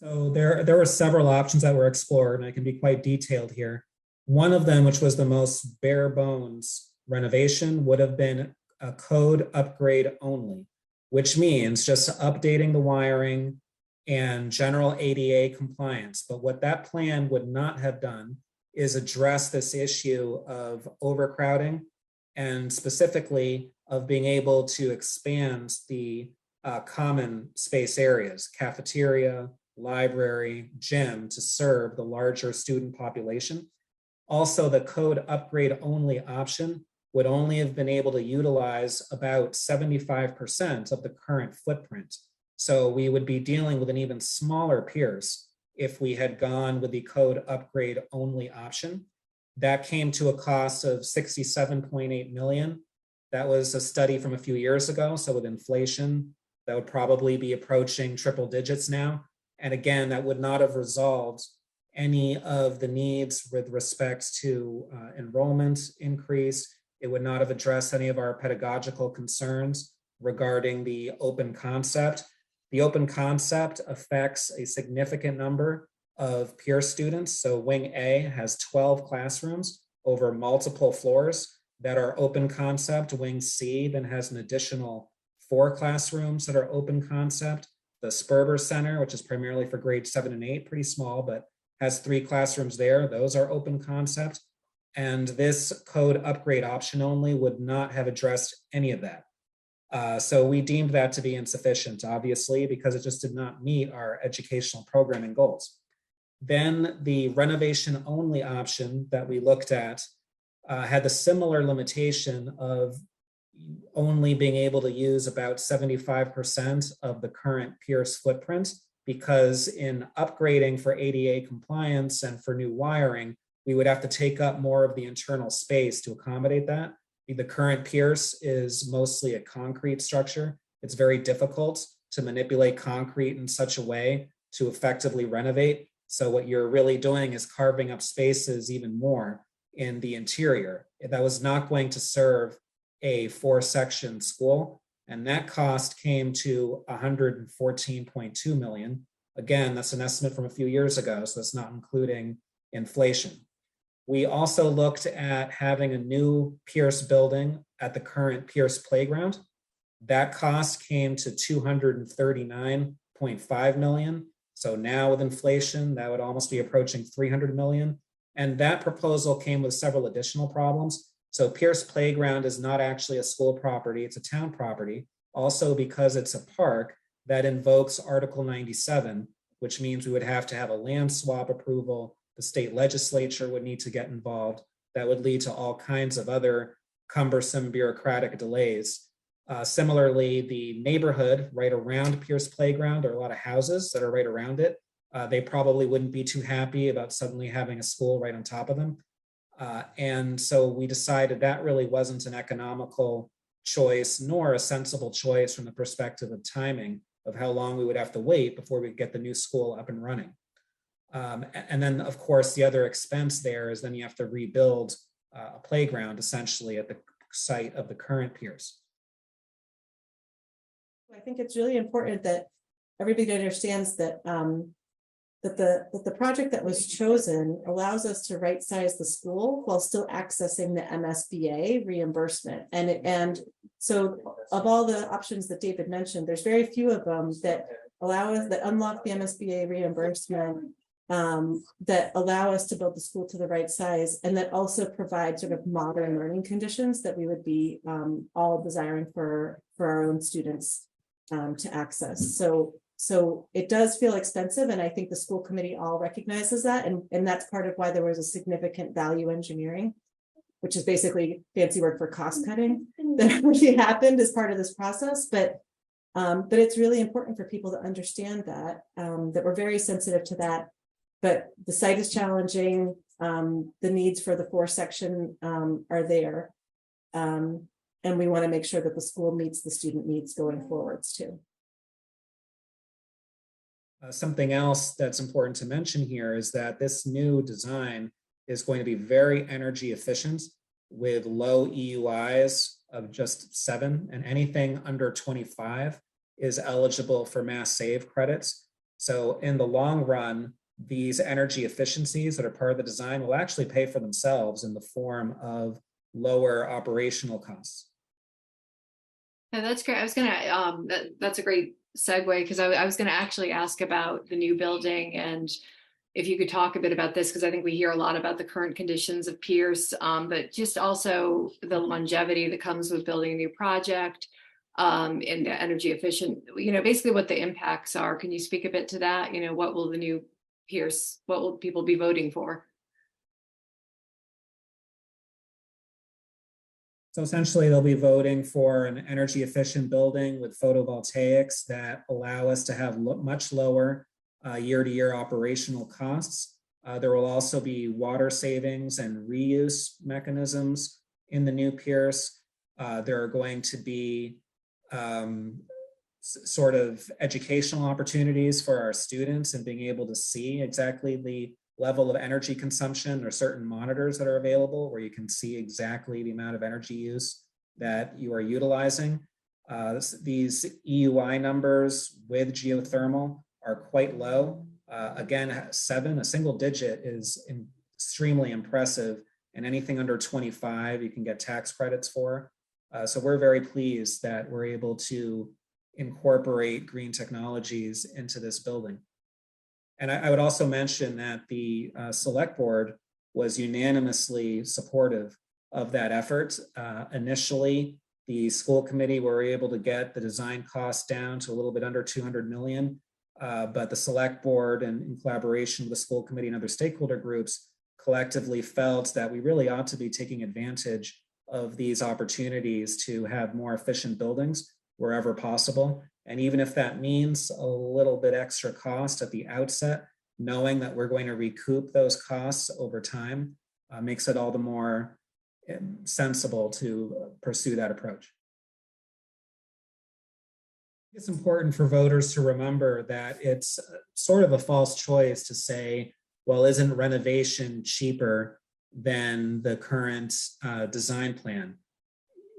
So there were several options that were explored, and I can be quite detailed here. One of them, which was the most bare bones renovation, would have been a code upgrade only, which means just updating the wiring and general ADA compliance. But what that plan would not have done is address this issue of overcrowding and specifically of being able to expand the common space areas, cafeteria, library, gym to serve the larger student population. Also, the code upgrade only option would only have been able to utilize about 75% of the current footprint. So we would be dealing with an even smaller Pierce if we had gone with the code upgrade only option. That came to a cost of 67.8 million. That was a study from a few years ago. So with inflation, that would probably be approaching triple digits now. And again, that would not have resolved any of the needs with respect to enrollment increase. It would not have addressed any of our pedagogical concerns regarding the open concept. The open concept affects a significant number of peer students. So Wing A has 12 classrooms over multiple floors that are open concept. Wing C then has an additional 4 classrooms that are open concept. The Sperber Center, which is primarily for grades 7 and 8, pretty small, but has 3 classrooms there. Those are open concept. And this code upgrade option only would not have addressed any of that. So we deemed that to be insufficient, obviously, because it just did not meet our educational programming goals. Then the renovation only option that we looked at had the similar limitation of only being able to use about 75% of the current Pierce footprint, because in upgrading for ADA compliance and for new wiring, we would have to take up more of the internal space to accommodate that. The current Pierce is mostly a concrete structure. It's very difficult to manipulate concrete in such a way to effectively renovate. So what you're really doing is carving up spaces even more in the interior. That was not going to serve a 4-section school, and that cost came to 114.2 million. Again, that's an estimate from a few years ago, so that's not including inflation. We also looked at having a new Pierce building at the current Pierce playground. That cost came to 239.5 million. So now with inflation, that would almost be approaching 300 million. And that proposal came with several additional problems. So Pierce Playground is not actually a school property, it's a town property. Also because it's a park that invokes Article 97, which means we would have to have a land swap approval. The state legislature would need to get involved. That would lead to all kinds of other cumbersome bureaucratic delays. Similarly, the neighborhood right around Pierce Playground, there are a lot of houses that are right around it. They probably wouldn't be too happy about suddenly having a school right on top of them. And so we decided that really wasn't an economical choice nor a sensible choice from the perspective of timing of how long we would have to wait before we get the new school up and running. And then, of course, the other expense there is then you have to rebuild a playground essentially at the site of the current Pierce. I think it's really important that everybody understands that that the project that was chosen allows us to right size the school while still accessing the MSBA reimbursement. And so of all the options that David mentioned, there's very few of them that allow us, that unlock the MSBA reimbursement, that allow us to build the school to the right size, and that also provide sort of modern learning conditions that we would be all desiring for our own students to access. So it does feel expensive, and I think the school committee all recognizes that, and that's part of why there was a significant value engineering, which is basically fancy word for cost cutting, that really happened as part of this process. But it's really important for people to understand that that we're very sensitive to that. But the site is challenging. The needs for the 4-section are there, and we want to make sure that the school meets the student needs going forwards too. Something else that's important to mention here is that this new design is going to be very energy efficient with low EUIs of just 7, and anything under 25 is eligible for mass save credits. So in the long run, these energy efficiencies that are part of the design will actually pay for themselves in the form of lower operational costs. Yeah, that's great. I was gonna that's a great segue because I was gonna actually ask about the new building and if you could talk a bit about this because I think we hear a lot about the current conditions of Pierce, but just also the longevity that comes with building a new project and the energy efficient. Basically what the impacts are. Can you speak a bit to that? What will the new Pierce? What will people be voting for? So essentially, they'll be voting for an energy efficient building with photovoltaics that allow us to have much lower year-to-year operational costs. There will also be water savings and reuse mechanisms in the new Pierce. There are going to be sort of educational opportunities for our students and being able to see exactly the level of energy consumption. There are certain monitors that are available where you can see exactly the amount of energy use that you are utilizing. These EUI numbers with geothermal are quite low. Again, 7, a single digit is extremely impressive, and anything under 25 you can get tax credits for. So we're very pleased that we're able to incorporate green technologies into this building. And I would also mention that the select board was unanimously supportive of that effort. Initially, the school committee were able to get the design costs down to a little bit under 200 million, but the select board, and in collaboration with the school committee and other stakeholder groups, collectively felt that we really ought to be taking advantage of these opportunities to have more efficient buildings wherever possible. And even if that means a little bit extra cost at the outset, knowing that we're going to recoup those costs over time makes it all the more sensible to pursue that approach. It's important for voters to remember that it's sort of a false choice to say, well, isn't renovation cheaper than the current design plan?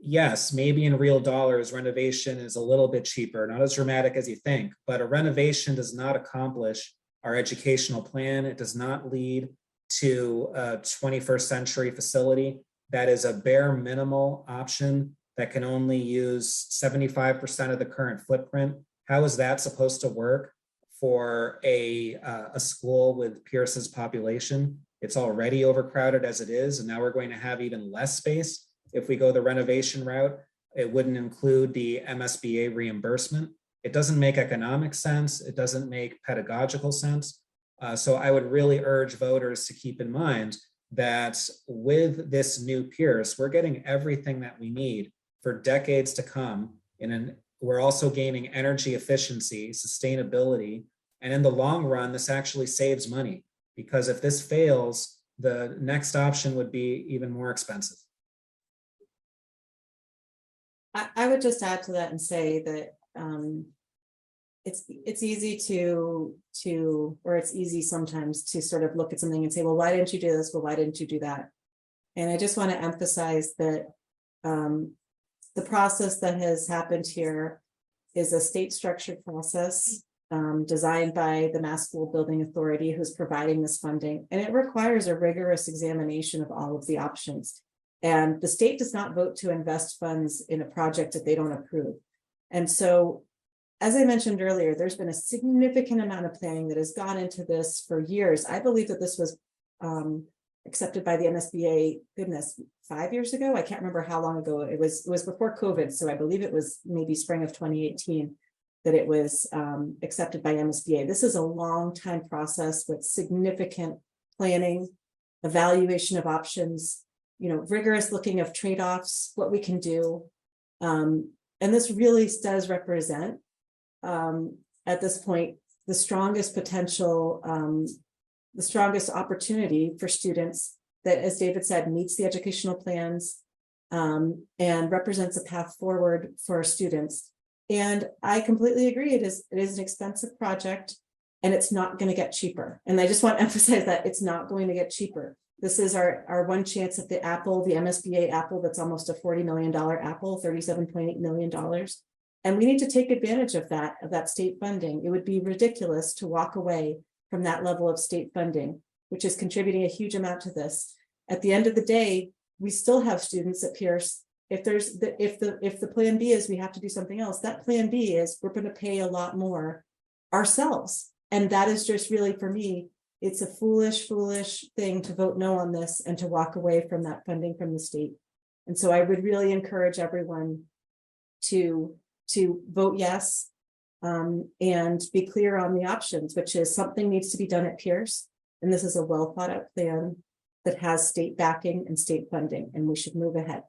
Yes, maybe in real dollars, renovation is a little bit cheaper, not as dramatic as you think, but a renovation does not accomplish our educational plan. It does not lead to a 21st century facility that is a bare minimal option that can only use 75% of the current footprint. How is that supposed to work for a school with Pierce's population? It's already overcrowded as it is, and now we're going to have even less space. If we go the renovation route, it wouldn't include the MSBA reimbursement. It doesn't make economic sense. It doesn't make pedagogical sense. So I would really urge voters to keep in mind that with this new Pierce, we're getting everything that we need for decades to come. We're also gaining energy efficiency, sustainability, and in the long run, this actually saves money, because if this fails, the next option would be even more expensive. I would just add to that and say that it's easy or it's easy sometimes to sort of look at something and say, well, why didn't you do this? Well, why didn't you do that? And I just want to emphasize that the process that has happened here is a state structured process designed by the Mass School Building Authority, who's providing this funding, and it requires a rigorous examination of all of the options. And the state does not vote to invest funds in a project that they don't approve. And so, as I mentioned earlier, there's been a significant amount of planning that has gone into this for years. I believe that this was accepted by the MSBA, goodness, 5 years ago. I can't remember how long ago. It was before COVID. So I believe it was maybe spring of 2018 that it was accepted by MSBA. This is a long time process with significant planning, evaluation of options, rigorous looking of trade-offs, what we can do. And this really does represent, at this point, the strongest potential, the strongest opportunity for students that, as David said, meets the educational plans and represents a path forward for our students. And I completely agree. It is an expensive project and it's not going to get cheaper. And I just want to emphasize that it's not going to get cheaper. This is our one chance at the apple, the MSBA apple, that's almost a $40 million apple, $37.8 million. And we need to take advantage of that state funding. It would be ridiculous to walk away from that level of state funding, which is contributing a huge amount to this. At the end of the day, we still have students at Pierce. If the plan B is we have to do something else, that plan B is we're going to pay a lot more ourselves. And that is just really, for me, it's a foolish thing to vote no on this and to walk away from that funding from the state. And so I would really encourage everyone to vote yes, and be clear on the options, which is something needs to be done at Pierce. And this is a well thought out plan that has state backing and state funding, and we should move ahead.